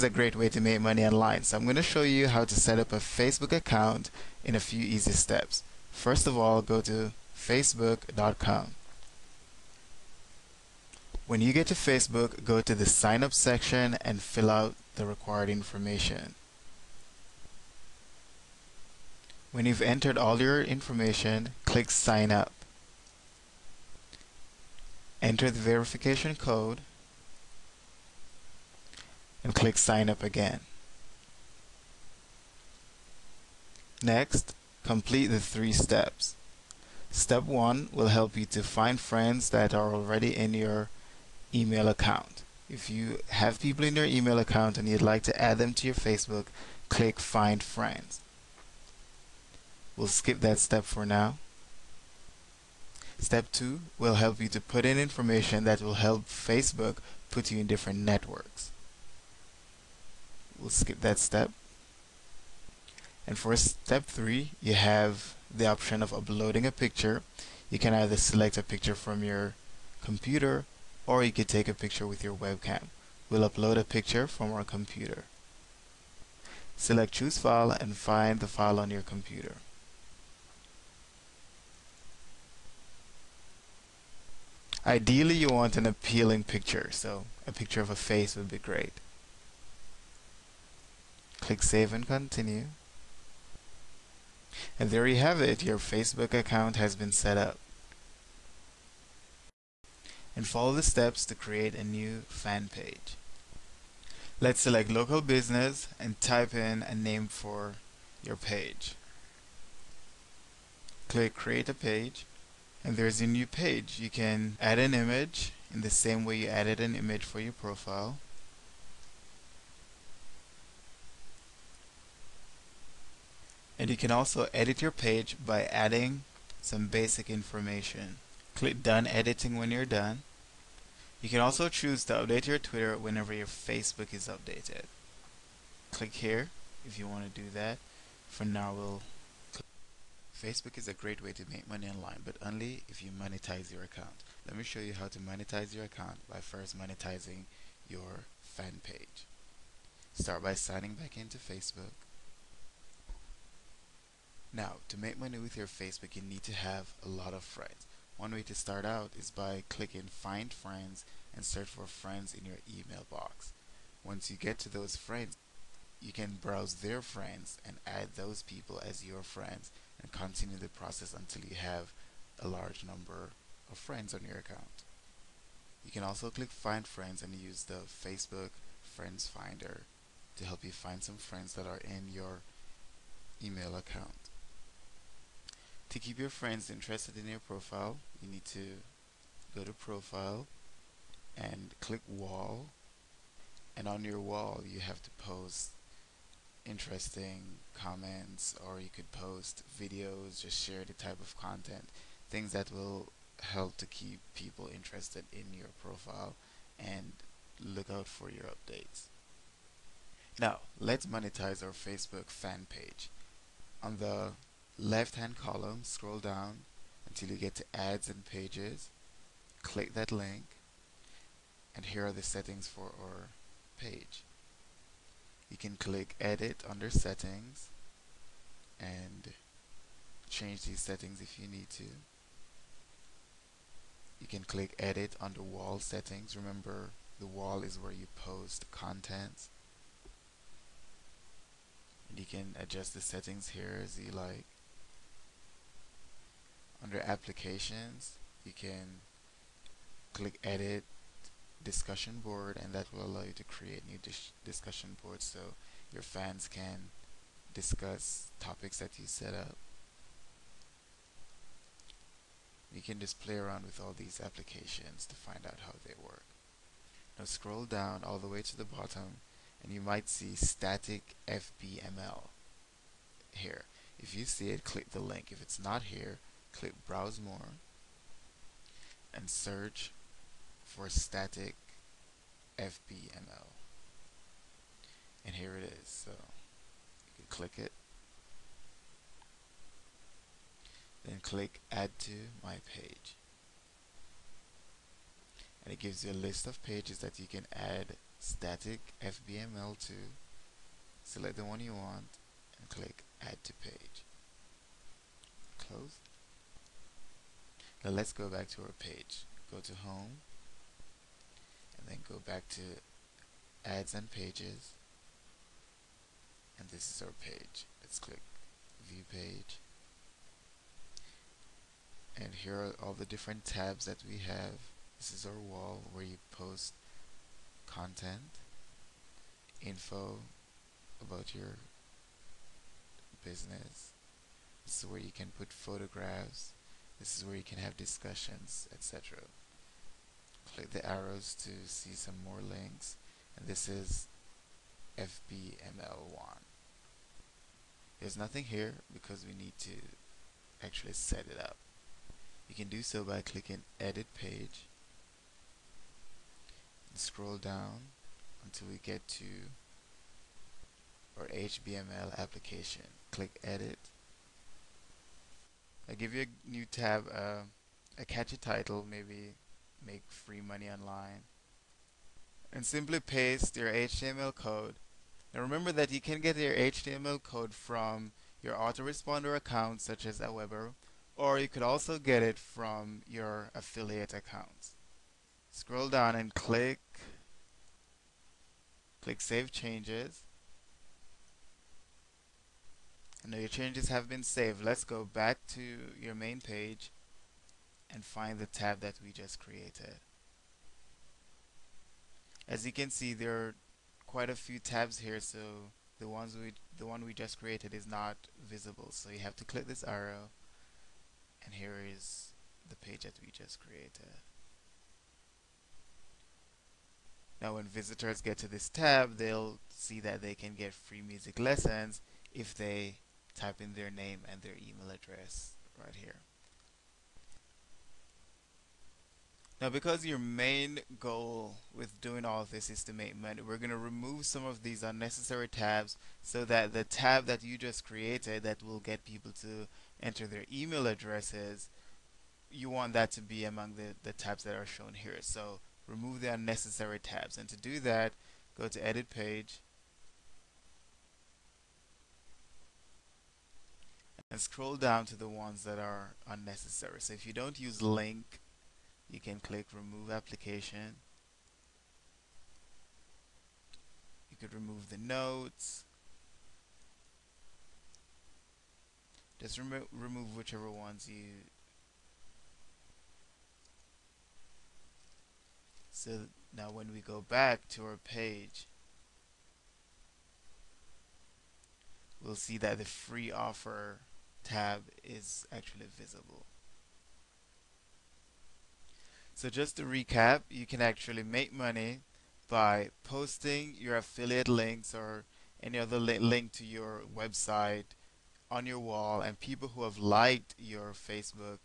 is a great way to make money online. So I'm going to show you how to set up a Facebook account in a few easy steps. First of all, go to facebook.com. When you get to Facebook, go to the sign up section and fill out the required information. When you've entered all your information, click sign up. Enter the verification code and click sign up again. Next, complete the 3 steps. Step 1 will help you to find friends that are already in your email account. If you have people in your email account and you'd like to add them to your Facebook, click find friends. We'll skip that step for now. Step 2 will help you to put in information that will help Facebook put you in different networks. We'll skip that step. And for step 3, you have the option of uploading a picture. You can either select a picture from your computer or you could take a picture with your webcam. We'll upload a picture from our computer. Select choose file and find the file on your computer. Ideally, you want an appealing picture, so a picture of a face would be great. Click save and continue. And there you have it, your Facebook account has been set up. And follow the steps to create a new fan page. Let's select local business and type in a name for your page. Click create a page. And there's a new page. You can add an image in the same way you added an image for your profile. And you can also edit your page by adding some basic information. Click done editing when you're done. You can also choose to update your Twitter whenever your Facebook is updated. Click here if you want to do that. For now, we'll Facebook is a great way to make money online, but only if you monetize your account. Let me show you how to monetize your account by first monetizing your fan page. Start by signing back into Facebook. Now, to make money with your Facebook, you need to have a lot of friends. One way to start out is by clicking find friends and search for friends in your email box. Once you get to those friends, you can browse their friends and add those people as your friends and continue the process until you have a large number of friends on your account. You can also click find friends and use the Facebook Friends Finder to help you find some friends that are in your email account. To keep your friends interested in your profile, you need to go to profile and click wall, and on your wall you have to post interesting comments, or you could post videos, just share the type of content, things that will help to keep people interested in your profile and look out for your updates. Now, let's monetize our Facebook fan page. On the left hand column, scroll down until you get to ads and pages. Click that link, and here are the settings for our page. You can click edit under settings and change these settings if you need to. You can click edit under wall settings. Remember, the wall is where you post contents. And you can adjust the settings here as you like. Under applications, you can click edit discussion board, and that will allow you to create new discussion boards so your fans can discuss topics that you set up. You can just play around with all these applications to find out how they work. Now scroll down all the way to the bottom and you might see static FBML here. If you see it, click the link. If it's not here, click browse more and search for static FBML, and here it is. So you can click it, then click add to my page, and it gives you a list of pages that you can add static FBML2, select the one you want, and click add to page. Close. Now let's go back to our page. Go to home, and then go back to ads and pages, and this is our page. Let's click view page, and here are all the different tabs that we have. This is our wall where you post content, info about your business. This is where you can put photographs. This is where you can have discussions, etc. Click the arrows to see some more links, and this is FBML1. There's nothing here because we need to actually set it up. You can do so by clicking edit page and scroll down until we get to our HBML application. Click edit. I give you a new tab, a catchy title, maybe make free money online, and simply paste your HTML code. Now remember that you can get your HTML code from your autoresponder account such as Aweber, or you could also get it from your affiliate accounts. Scroll down and click Save Changes. And now your changes have been saved. Let's go back to your main page and find the tab that we just created. As you can see, there are quite a few tabs here, so the one we just created is not visible. So you have to click this arrow, and here is the page that we just created. Now when visitors get to this tab, they'll see that they can get free music lessons if they type in their name and their email address right here. Now because your main goal with doing all of this is to make money, we're going to remove some of these unnecessary tabs so that the tab that you just created that will get people to enter their email addresses, you want that to be among the tabs that are shown here. So remove the unnecessary tabs, and to do that, go to edit page and scroll down to the ones that are unnecessary. So if you don't use link, you can click remove application. You could remove the notes. Just remove whichever ones you. So now when we go back to our page, we'll see that the free offer tab is actually visible. So just to recap, you can actually make money by posting your affiliate links or any other link to your website on your wall, and people who have liked your Facebook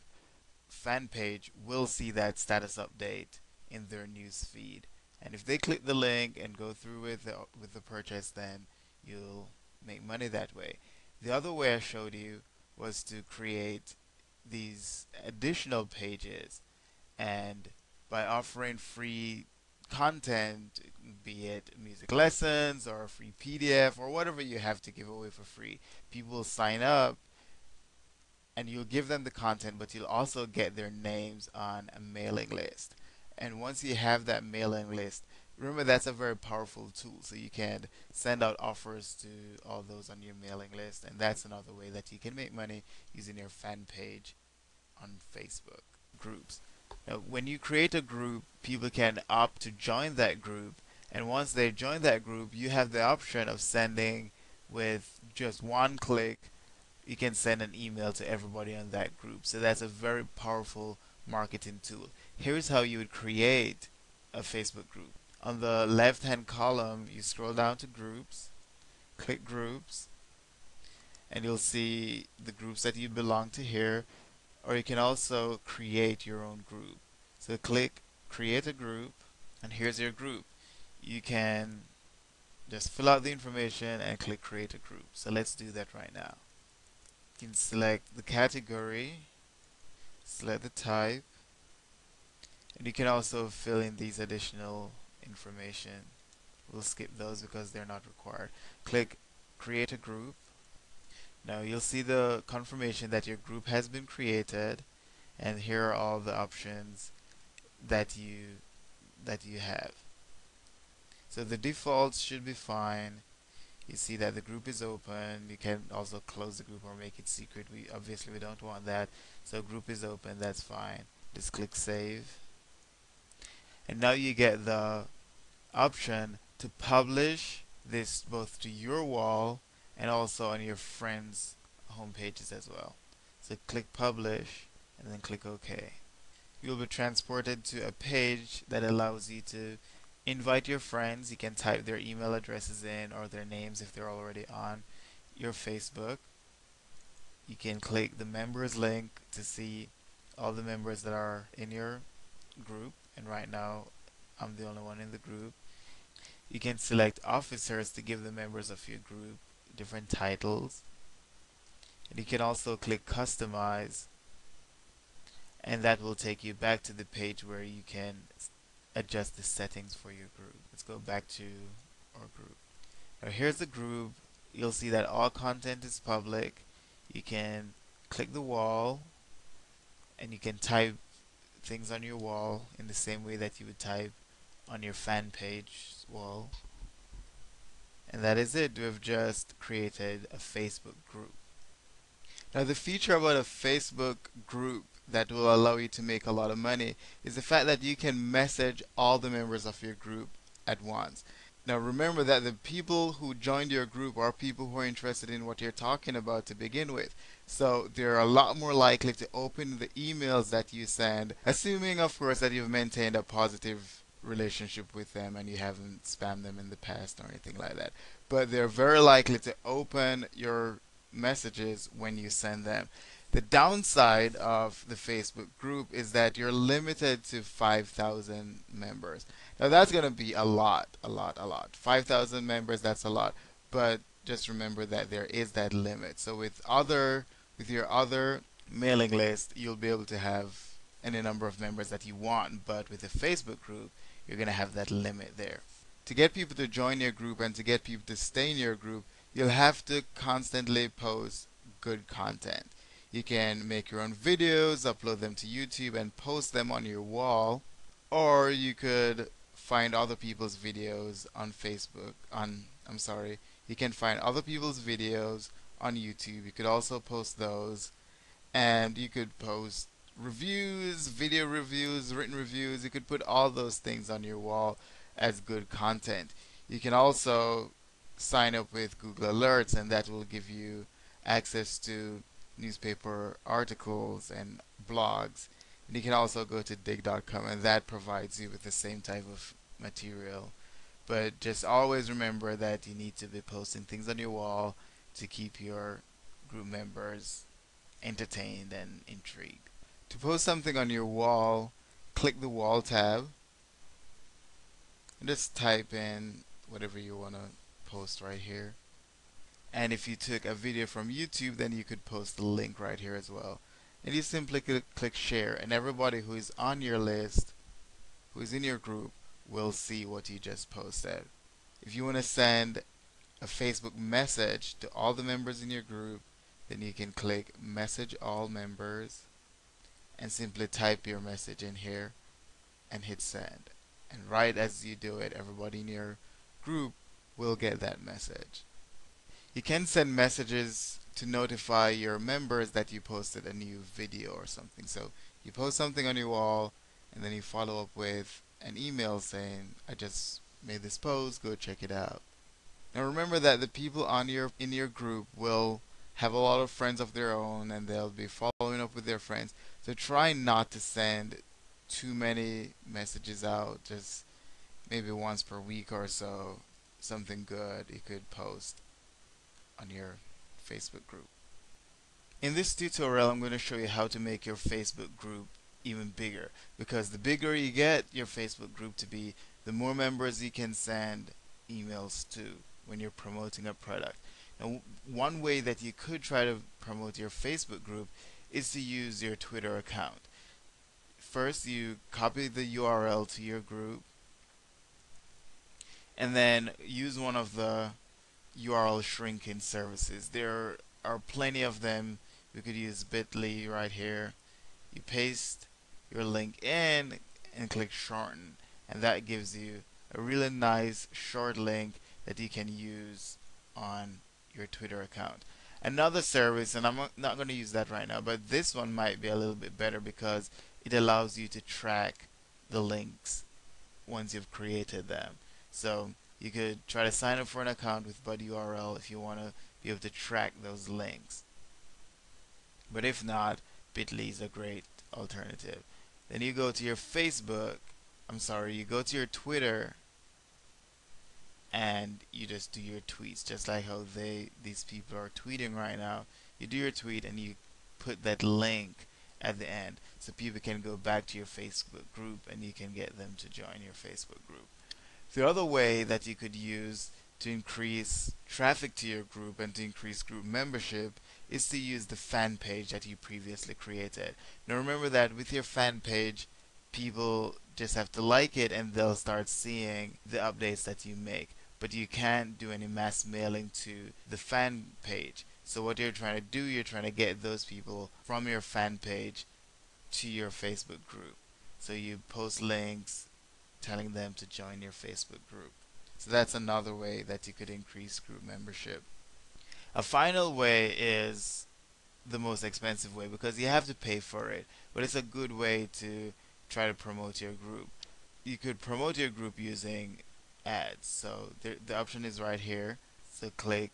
fan page will see that status update in their news feed. And if they click the link and go through with the purchase, then you'll make money that way. The other way I showed you was to create these additional pages, and by offering free content, be it music lessons or a free PDF or whatever you have to give away for free, people will sign up and you'll give them the content, but you'll also get their names on a mailing list. And once you have that mailing list, remember that's a very powerful tool. So you can send out offers to all those on your mailing list, and that's another way that you can make money using your fan page on Facebook groups. Now, when you create a group, people can opt to join that group, and once they join that group, you have the option of sending with just one click. You can send an email to everybody on that group. So that's a very powerful marketing tool. Here's how you would create a Facebook group. On the left hand column, you scroll down to groups, click groups, and you'll see the groups that you belong to here, or you can also create your own group. So click create a group, and here's your group. You can just fill out the information and click create a group. So let's do that right now. You can select the category, select the type, and you can also fill in these additional information. We'll skip those because they're not required. Click create a group. Now you'll see the confirmation that your group has been created, and here are all the options that you have. So the defaults should be fine. You see that the group is open. You can also close the group or make it secret. We don't want that. So group is open, that's fine. Just click save. And now you get the option to publish this both to your wall and also on your friends' home pages as well. So click publish and then click OK. You'll be transported to a page that allows you to invite your friends. You can type their email addresses in or their names if they're already on your Facebook. You can click the members link to see all the members that are in your group, and right now I'm the only one in the group. You can select officers to give the members of your group different titles, and you can also click customize, and that will take you back to the page where you can adjust the settings for your group. Let's go back to our group. Now here's the group. You'll see that all content is public. You can click the wall and you can type things on your wall in the same way that you would type on your fan page wall. And that is it. We've just created a Facebook group. Now the feature about a Facebook group that will allow you to make a lot of money is the fact that you can message all the members of your group at once. Now remember that the people who joined your group are people who are interested in what you're talking about to begin with. So they're a lot more likely to open the emails that you send, assuming of course that you've maintained a positive relationship with them and you haven't spammed them in the past or anything like that. But they're very likely to open your messages when you send them. The downside of the Facebook group is that you're limited to 5,000 members. Now that's going to be a lot, a lot, a lot. 5,000 members, that's a lot. But just remember that there is that limit. So with your other mailing list, you'll be able to have any number of members that you want. But with a Facebook group, you're going to have that limit there. To get people to join your group and to get people to stay in your group, you'll have to constantly post good content. You can make your own videos, upload them to YouTube, and post them on your wall. Or you could find other people's videos on Facebook. You can find other people's videos on YouTube. You could also post those, and you could post reviews, video reviews, written reviews. You could put all those things on your wall as good content. You can also sign up with Google Alerts, and that will give you access to newspaper articles and blogs. And you can also go to dig.com, and that provides you with the same type of material. But just always remember that you need to be posting things on your wall to keep your group members entertained and intrigued. To post something on your wall, click the wall tab and just type in whatever you want to post right here. And if you took a video from YouTube, then you could post the link right here as well. And you simply click share, and everybody who is on your list, who is in your group, will see what you just posted. If you want to send a Facebook message to all the members in your group, then you can click message all members and simply type your message in here and hit send. And right as you do it, everybody in your group will get that message. You can send messages to notify your members that you posted a new video or something. So you post something on your wall and then you follow up with an email saying, I just made this post, go check it out. Now remember that the people in your group will have a lot of friends of their own and they'll be following up with their friends. So try not to send too many messages out, just maybe once per week or so, something good you could post on your Facebook group. In this tutorial, I'm going to show you how to make your Facebook group even bigger, because the bigger you get your Facebook group to be, the more members you can send emails to when you're promoting a product. Now, one way that you could try to promote your Facebook group is to use your Twitter account. First, you copy the URL to your group, and then use one of the URL shrinking services. There are plenty of them. We could use Bitly right here. You paste your link in and click shorten, and that gives you a really nice short link that you can use on your Twitter account. Another service, and I'm not going to use that right now, but this one might be a little bit better because it allows you to track the links once you've created them. So you could try to sign up for an account with BuddyURL if you want to be able to track those links. But if not, Bitly is a great alternative. Then you go to your Facebook, you go to your Twitter, and you just do your tweets, just like how these people are tweeting right now. You do your tweet and you put that link at the end so people can go back to your Facebook group and you can get them to join your Facebook group. The other way that you could use to increase traffic to your group and to increase group membership is to use the fan page that you previously created. Now remember that with your fan page, people just have to like it and they'll start seeing the updates that you make. But you can't do any mass mailing to the fan page. So what you're trying to do, you're trying to get those people from your fan page to your Facebook group. So you post links telling them to join your Facebook group. So that's another way that you could increase group membership. A final way is the most expensive way because you have to pay for it, but it's a good way to try to promote your group. You could promote your group using ads. So the option is right here. So click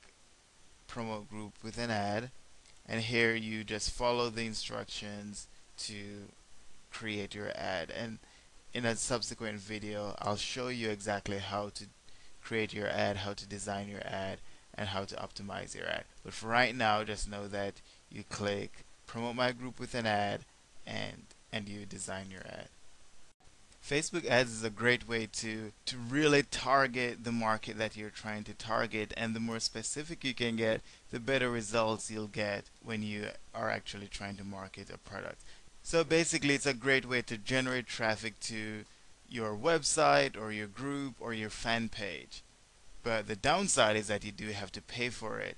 promote group with an ad, and here you just follow the instructions to create your ad. And in a subsequent video, I'll show you exactly how to create your ad, how to design your ad, and how to optimize your ad. But for right now, just know that you click promote my group with an ad, and you design your ad. Facebook ads is a great way to really target the market that you're trying to target, and the more specific you can get, the better results you'll get when you are actually trying to market a product. So basically, it's a great way to generate traffic to your website or your group or your fan page. But the downside is that you do have to pay for it.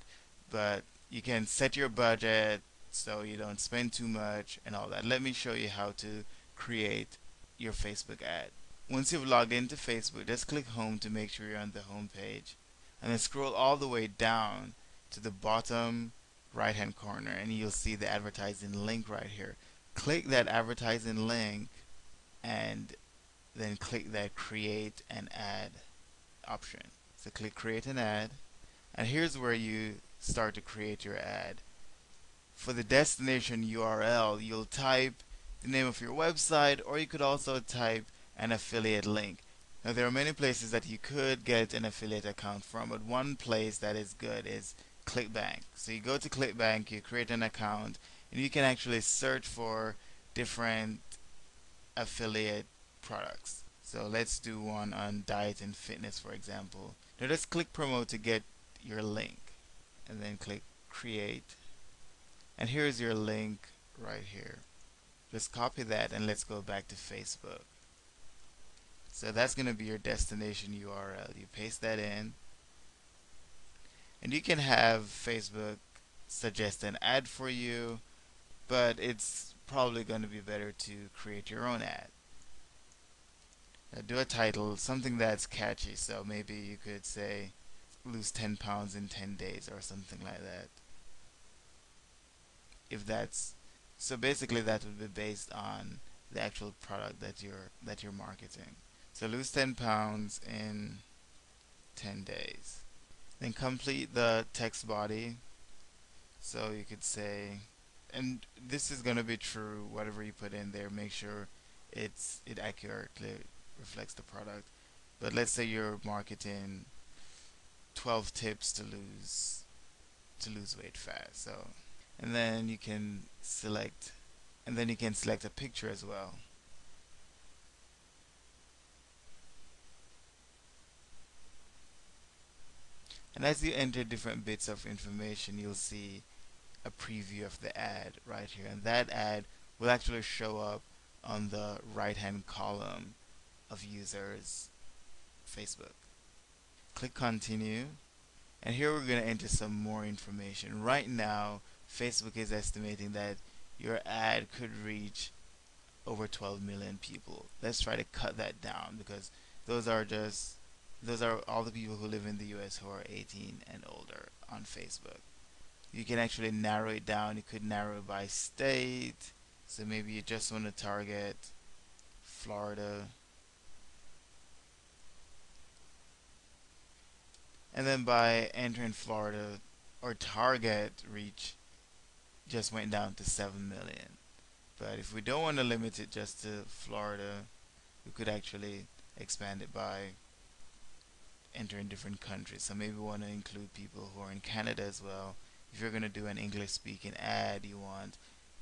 But you can set your budget so you don't spend too much and all that. Let me show you how to create your Facebook ad. Once you've logged into Facebook, just click home to make sure you're on the home page. And then scroll all the way down to the bottom right hand corner and you'll see the advertising link right here. Click that advertising link and then click that create an ad option. So click create an ad, and here's where you start to create your ad. For the destination URL, you'll type the name of your website, or you could also type an affiliate link. Now there are many places that you could get an affiliate account from, but one place that is good is ClickBank. So you go to ClickBank, you create an account, and you can actually search for different affiliate products. So let's do one on diet and fitness, for example. Now just click promote to get your link, and then click create. And here's your link right here. Just copy that and let's go back to Facebook. So that's going to be your destination URL. You paste that in, and you can have Facebook suggest an ad for you, but it's probably going to be better to create your own ad. Do a title, something that's catchy, so maybe you could say lose 10 pounds in 10 days or something like that. If that's so basically that would be based on the actual product that you're marketing. So lose 10 pounds in 10 days. Then complete the text body. So you could say, and this is going to be true, whatever you put in there, make sure it accurately reflects the product. But let's say you're marketing 12 tips to lose weight fast. So and then you can select a picture as well. And as you enter different bits of information, you'll see a preview of the ad right here, and that ad will actually show up on the right hand column of users Facebook. Click continue. And here we're going to enter some more information. Right now, Facebook is estimating that your ad could reach over 12 million people. Let's try to cut that down because those are just those are all the people who live in the US who are 18 and older on Facebook. You can actually narrow it down. You could narrow it by state. So maybe you just want to target Florida. And then by entering Florida, our target reach just went down to 7 million. But if we don't want to limit it just to Florida, we could actually expand it by entering different countries. So maybe we want to include people who are in Canada as well. If you're going to do an English speaking ad, you want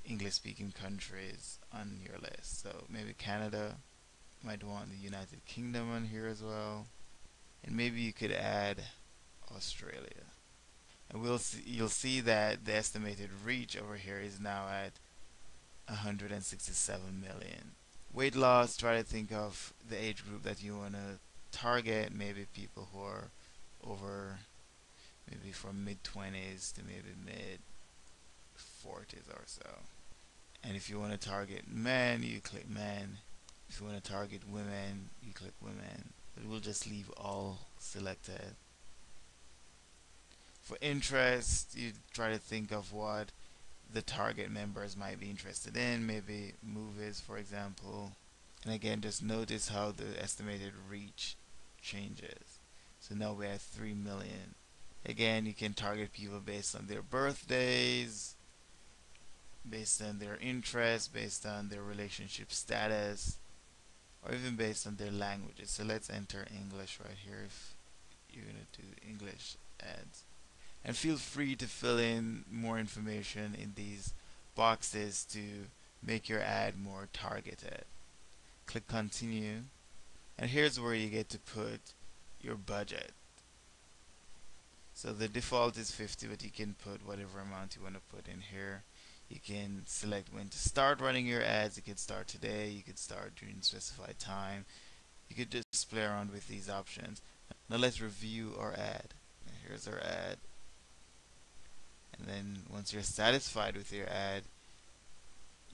English speaking countries on your list. So maybe Canada, might want the United Kingdom on here as well. And maybe you could add Australia. And you'll see that the estimated reach over here is now at 167 million. Weight loss, try to think of the age group that you want to target. Maybe people who are over, maybe from mid 20s to maybe mid 40s or so. And if you want to target men, you click men. If you want to target women, you click women. But we'll just leave all selected. For interest, you try to think of what the target members might be interested in, maybe movies, for example. And again, just notice how the estimated reach changes. So now we're at 3 million. Again, you can target people based on their birthdays, based on their interests, based on their relationship status, or even based on their languages. So let's enter English right here if you're going to do English ads. And feel free to fill in more information in these boxes to make your ad more targeted. Click continue, and here's where you get to put your budget. So the default is 50, but you can put whatever amount you want to put in here. You can select when to start running your ads. You could start today, you could start during a specified time. You could just play around with these options. Now let's review our ad. Here's our ad. And then once you're satisfied with your ad,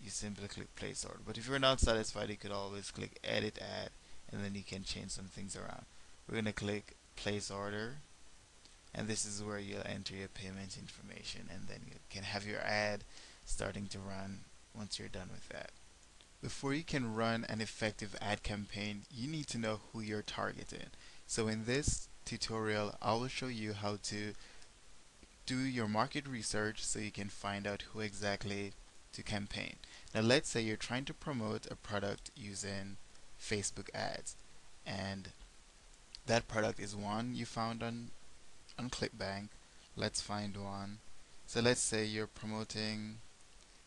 you simply click place order. But if you're not satisfied, you could always click edit ad, and then you can change some things around. We're going to click place order, and this is where you'll enter your payment information, and then you can have your ad starting to run once you're done with that. Before you can run an effective ad campaign, you need to know who you're targeting. So in this tutorial, I will show you how to do your market research so you can find out who exactly to campaign. Now let's say you're trying to promote a product using Facebook ads, and that product is one you found on ClickBank. Let's find one. So let's say you're promoting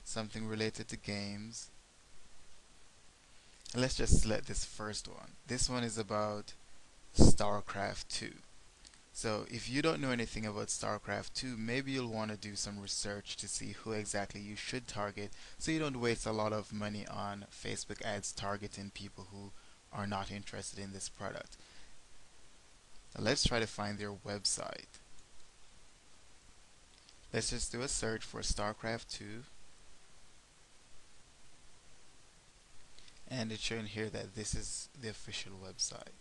something related to games. Let's just select this first one. This one is about StarCraft 2. So if you don't know anything about StarCraft 2, maybe you'll want to do some research to see who exactly you should target so you don't waste a lot of money on Facebook ads targeting people who are not interested in this product. Now let's try to find their website. Let's just do a search for StarCraft 2. And it's showing here that this is the official website.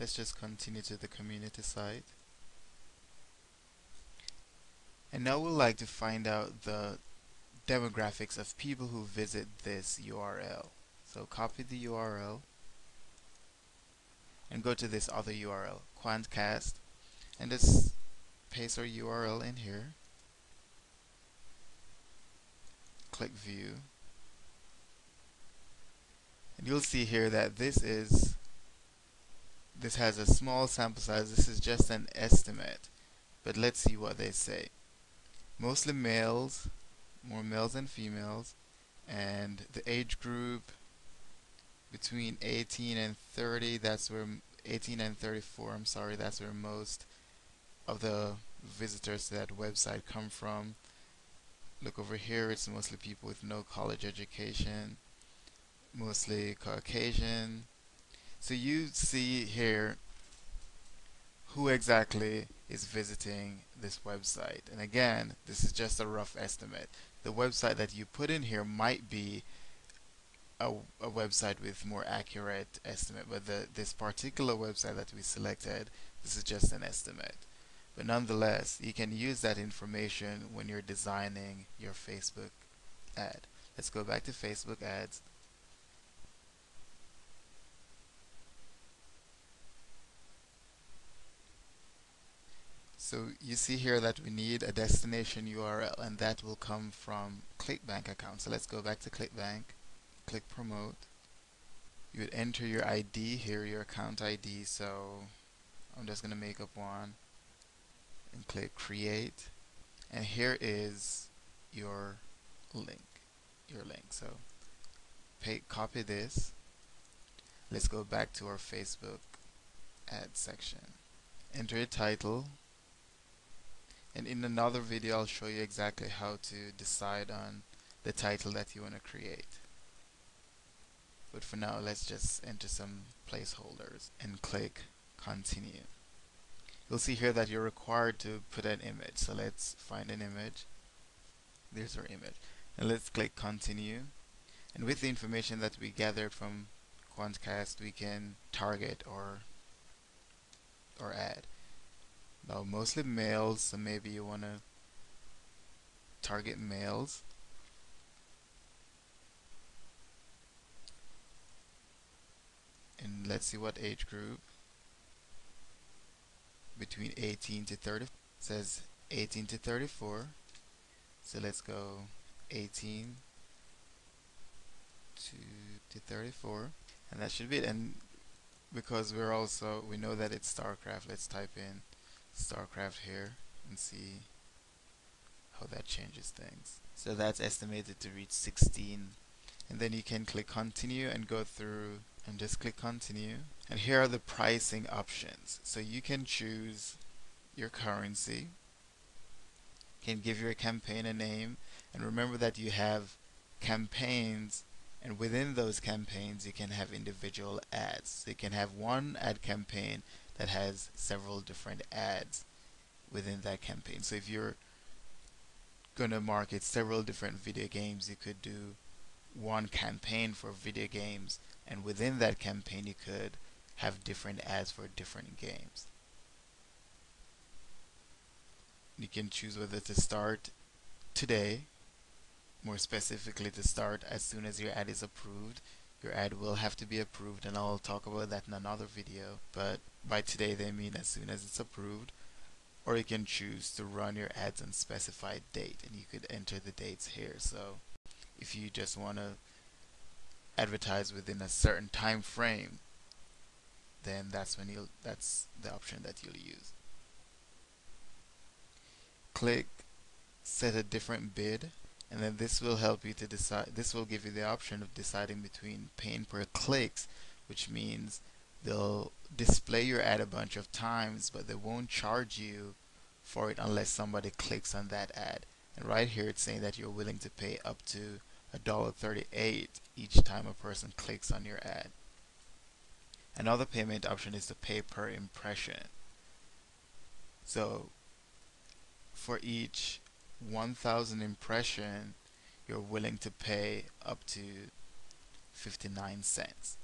Let's just continue to the community site. And now we'd like to find out the demographics of people who visit this URL. So copy the URL and go to this other URL, Quantcast, and just paste our URL in here. Click view. And you'll see here that this has a small sample size. This is just an estimate, but let's see what they say. Mostly males, more males than females, and the age group between 18 and 30, that's where 18 and 34, I'm sorry, that's where most of the visitors to that website come from. Look over here, it's mostly people with no college education, mostly Caucasian. So you see here who exactly is visiting this website. And again, this is just a rough estimate. The website that you put in here might be a website with more accurate estimate, but this particular website that we selected, this is just an estimate. But nonetheless, you can use that information when you're designing your Facebook ad. Let's go back to Facebook ads. So you see here that we need a destination URL, and that will come from ClickBank account. So let's go back to ClickBank, click promote. You would enter your ID here, your account ID. So I'm just going to make up one and click create. And here is your link. So copy this. Let's go back to our Facebook ad section. Enter a title. And in another video, I'll show you exactly how to decide on the title that you want to create. But for now, let's just enter some placeholders and click continue. You'll see here that you're required to put an image. So let's find an image. There's our image. And let's click continue. And with the information that we gathered from Quantcast, we can target or ad. Now mostly males, so maybe you want to target males. And let's see what age group. Between 18 to 30. It says 18 to 34. So let's go 18 to 34. And that should be it. And because we know that it's StarCraft, let's type in StarCraft here and see how that changes things. So that's estimated to reach 16. And then you can click continue and go through and just click continue. And here are the pricing options. So you can choose your currency, can give your campaign a name, and remember that you have campaigns, and within those campaigns you can have individual ads. So you can have one ad campaign that has several different ads within that campaign. So if you're going to market several different video games, you could do one campaign for video games, and within that campaign you could have different ads for different games. You can choose whether to start today, more specifically to start as soon as your ad is approved. Your ad will have to be approved, and I'll talk about that in another video, but by today they mean as soon as it's approved. Or you can choose to run your ads on specified date, and you could enter the dates here. So if you just want to advertise within a certain time frame, then that's the option that you'll use. Click set a different bid, and then this will help you to decide. This will give you the option of deciding between paying per clicks, which means they'll display your ad a bunch of times, but they won't charge you for it unless somebody clicks on that ad. And right here it's saying that you're willing to pay up to $1.38 each time a person clicks on your ad. Another payment option is to pay per impression. So for each 1,000 impression, you're willing to pay up to 59 cents.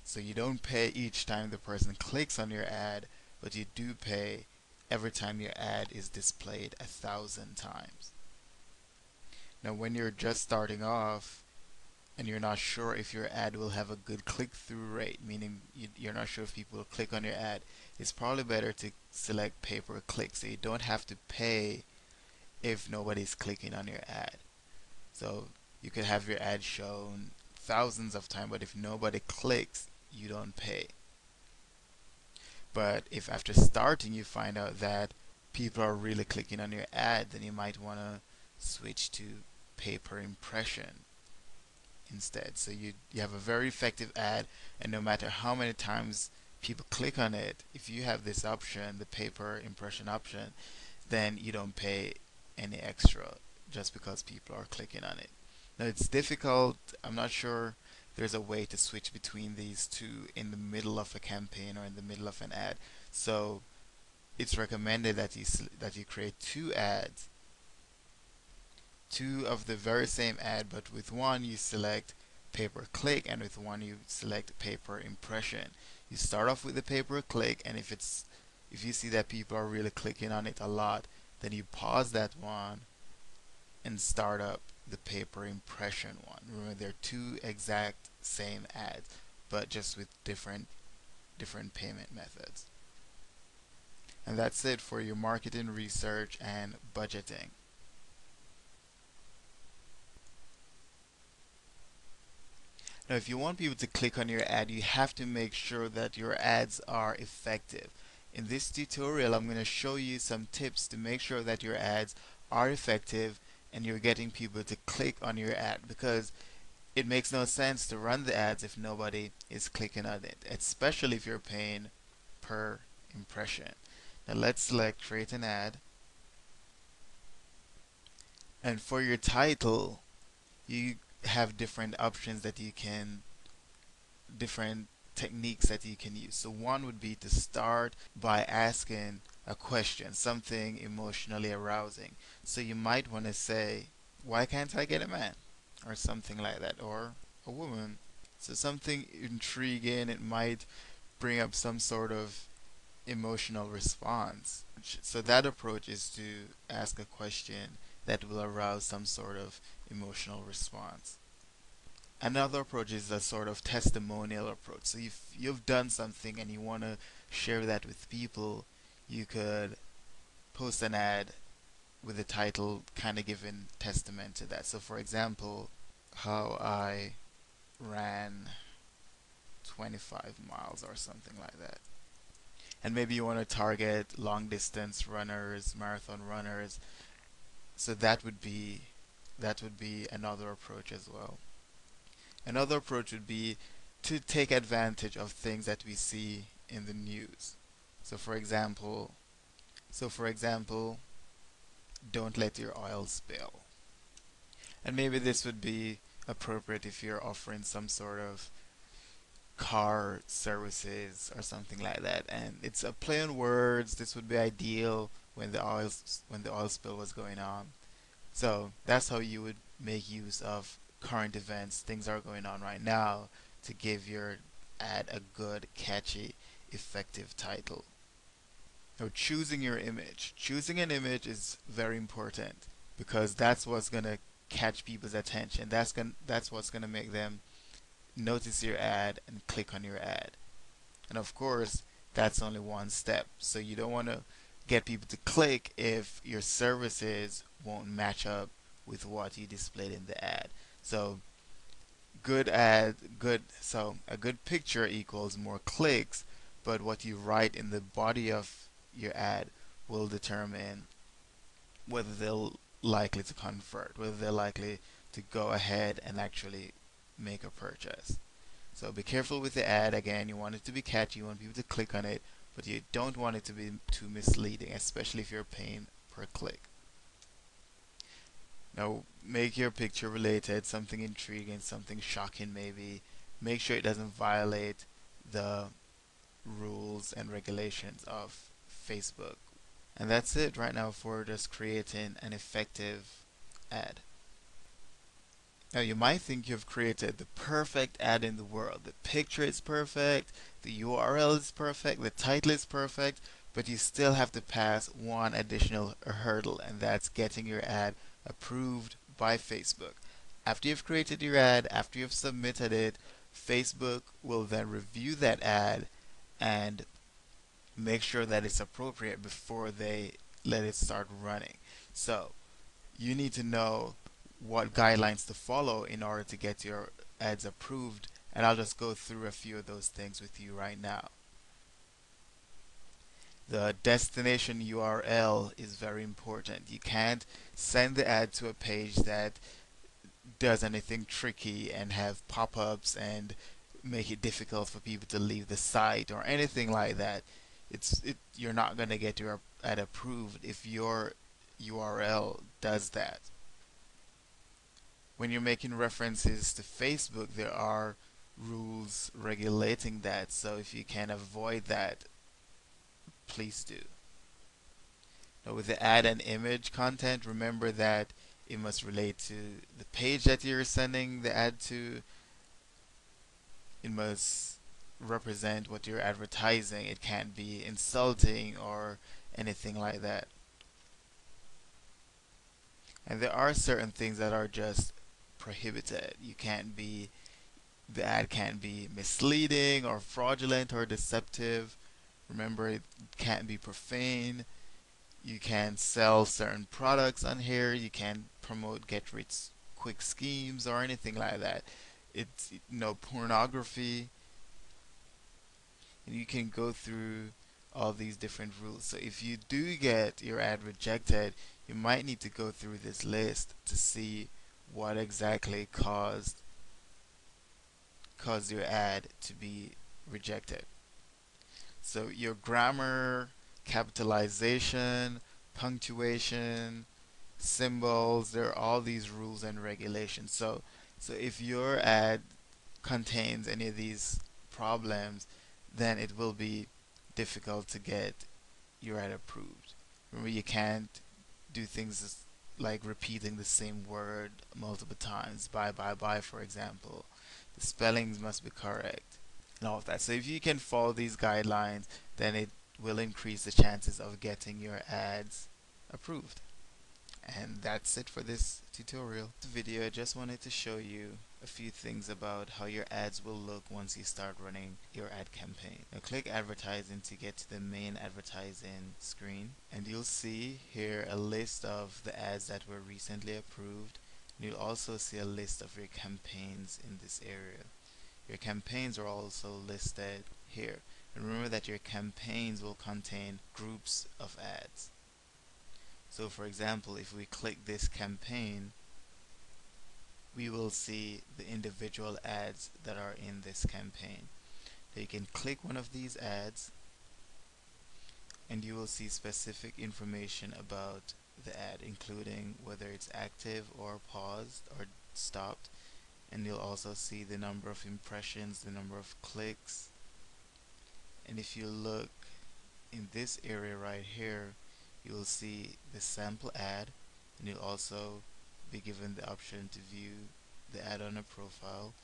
So you don't pay each time the person clicks on your ad, but you do pay every time your ad is displayed 1,000 times. Now when you're just starting off and you're not sure if your ad will have a good click-through rate, meaning you're not sure if people will click on your ad, it's probably better to select pay per click, so you don't have to pay if nobody's clicking on your ad. So you could have your ad shown thousands of times, but if nobody clicks, you don't pay. But if after starting you find out that people are really clicking on your ad, then you might want to switch to pay per impression instead. So you have a very effective ad, and no matter how many times people click on it, if you have this option, the pay per impression option, then you don't pay any extra just because people are clicking on it. Now it's difficult. I'm not sure there's a way to switch between these two in the middle of a campaign or in the middle of an ad. So it's recommended that you create two ads, two of the very same ad, but with one you select pay per click and with one you select pay per impression. You start off with the pay per click, and if you see that people are really clicking on it a lot, then you pause that one and start up the pay per impression one. Remember, they're two exact same ads, but just with different payment methods. And that's it for your marketing research and budgeting. Now, if you want people to click on your ad, you have to make sure that your ads are effective. In this tutorial, I'm going to show you some tips to make sure that your ads are effective and you're getting people to click on your ad, because it makes no sense to run the ads if nobody is clicking on it, especially if you're paying per impression. Now let's select create an ad, and for your title you have different options that you can different techniques that you can use. So one would be to start by asking a question, something emotionally arousing. So you might want to say, why can't I get a man? Or something like that, or a woman. So something intriguing, it might bring up some sort of emotional response. So that approach is to ask a question that will arouse some sort of emotional response. Another approach is a sort of testimonial approach. So if you've done something and you want to share that with people, you could post an ad with the title kind of giving testament to that. So for example, how I ran 25 miles or something like that. And maybe you want to target long distance runners, marathon runners. So that would be another approach as well. Another approach would be to take advantage of things that we see in the news. So for example, so for example, don't let your oil spill. And maybe this would be appropriate if you're offering some sort of car services or something like that. And it's a play on words. This would be ideal when the oil spill was going on. So that's how you would make use of current events, things are going on right now, to give your ad a good, catchy, effective title. Now, choosing your image. Choosing an image is very important because that's what's gonna catch people's attention. That's what's gonna make them notice your ad and click on your ad. And of course, that's only one step. So you don't want to get people to click if your services won't match up with what you displayed in the ad. So a good picture equals more clicks, but what you write in the body of your ad will determine whether they're likely to convert, whether they're likely to go ahead and actually make a purchase. So be careful with the ad. Again, you want it to be catchy, you want people to click on it, but you don't want it to be too misleading, especially if you're paying per click. Now, make your picture related, something intriguing, something shocking maybe. Make sure it doesn't violate the rules and regulations of Facebook. And that's it right now for just creating an effective ad. Now you might think you've created the perfect ad in the world. The picture is perfect, the URL is perfect, the title is perfect, but you still have to pass one additional hurdle, and that's getting your ad approved by Facebook. After you've created your ad, after you've submitted it, Facebook will then review that ad and make sure that it's appropriate before they let it start running. So you need to know what guidelines to follow in order to get your ads approved, and I'll just go through a few of those things with you right now. The destination URL is very important. You can't send the ad to a page that does anything tricky and have pop-ups and make it difficult for people to leave the site or anything like that. You're not going to get your ad approved if your URL does that. when you're making references to Facebook, there are rules regulating that. So if you can avoid that, please do. Now, with the ad and image content, remember that it must relate to the page that you're sending the ad to. It must represent what you're advertising. It can't be insulting or anything like that. And there are certain things that are just prohibited. The ad can't be misleading or fraudulent or deceptive. Remember, it can't be profane. You can sell certain products on here. You can promote get rich quick schemes or anything like that. It's no pornography, and you can go through all these different rules. So if you do get your ad rejected, you might need to go through this list to see what exactly caused your ad to be rejected. So your grammar, capitalization, punctuation, symbols, there are all these rules and regulations. So if your ad contains any of these problems, then it will be difficult to get your ad approved. Remember, you can't do things like repeating the same word multiple times. Buy, for example. The spellings must be correct and all of that. So if you can follow these guidelines, then it will increase the chances of getting your ads approved. And that's it for this tutorial. This video, I just wanted to show you a few things about how your ads will look once you start running your ad campaign. Now click advertising to get to the main advertising screen, and you'll see here a list of the ads that were recently approved. And you'll also see a list of your campaigns in this area. Your campaigns are also listed here. And remember that your campaigns will contain groups of ads. So for example, if we click this campaign, we will see the individual ads that are in this campaign. So you can click one of these ads and you will see specific information about the ad, including whether it's active or paused or stopped. And you'll also see the number of impressions, the number of clicks. And if you look in this area right here, you will see the sample ad, and you'll also be given the option to view the ad on a profile.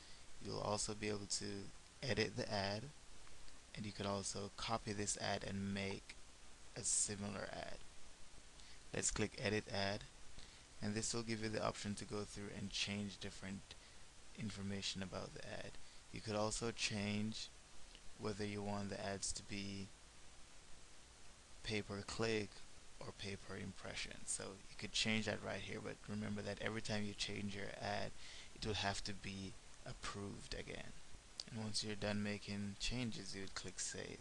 You'll also be able to edit the ad, and you can also copy this ad and make a similar ad. Let's click edit ad, and this will give you the option to go through and change different information about the ad. You could also change whether you want the ads to be pay-per-click or pay-per-impression. So you could change that right here, but remember that every time you change your ad, it will have to be approved again. And once you're done making changes, you would click save.